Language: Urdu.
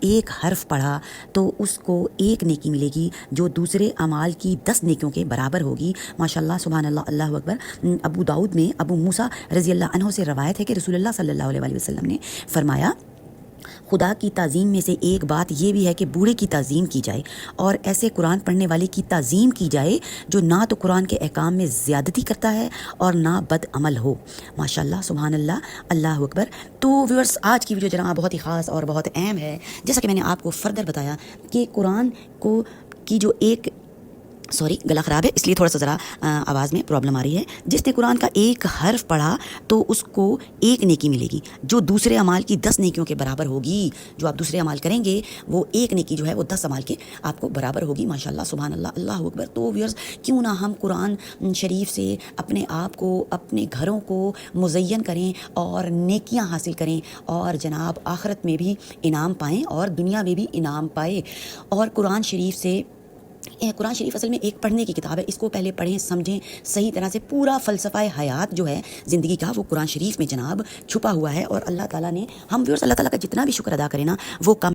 ایک حرف پڑھا تو اس کو ایک نیکی ملے گی جو دوسرے اعمال کی 10 نیکیوں کے برابر ہوگی. ماشاءاللہ سبحان اللہ اللہ اکبر. ابو داؤد میں ابو موسیٰ رضی اللہ عنہ سے روایت ہے کہ رسول اللہ صلی اللہ علیہ وسلم نے فرمایا خدا کی تعظیم میں سے ایک بات یہ بھی ہے کہ بوڑھے کی تعظیم کی جائے اور ایسے قرآن پڑھنے والے کی تعظیم کی جائے جو نہ تو قرآن کے احکام میں زیادتی کرتا ہے اور نہ بد عمل ہو. ماشاءاللہ سبحان اللہ اللہ اکبر. تو ویورس آج کی ویڈیو جناب بہت ہی خاص اور بہت اہم ہے. جیسا کہ میں نے آپ کو فردر بتایا کہ قرآن کو کی جو ایک گلا خراب ہے اس لیے تھوڑا سا ذرا آواز میں پرابلم آ رہی ہے. جس نے قرآن کا ایک حرف پڑھا تو اس کو ایک نیکی ملے گی جو دوسرے اعمال کی 10 نیکیوں کے برابر ہوگی. جو آپ دوسرے اعمال کریں گے وہ ایک نیکی جو ہے وہ 10 اعمال کے آپ کو برابر ہوگی. ماشاءاللہ سبحان اللہ اللہ اکبر. تو ویئرز کیوں نہ ہم قرآن شریف سے اپنے آپ کو اپنے گھروں کو مزین کریں اور نیکیاں حاصل کریں اور جناب آخرت میں بھی انعام پائیں اور دنیا میں بھی انعام پائے. اور قرآن شریف اصل میں ایک پڑھنے کی کتاب ہے. اس کو پہلے پڑھیں سمجھیں صحیح طرح سے. پورا فلسفہ حیات جو ہے زندگی کا وہ قرآن شریف میں جناب چھپا ہوا ہے. اور اللہ تعالیٰ نے ہم ویورز اللہ تعالیٰ کا جتنا بھی شکر ادا کریں نا وہ کم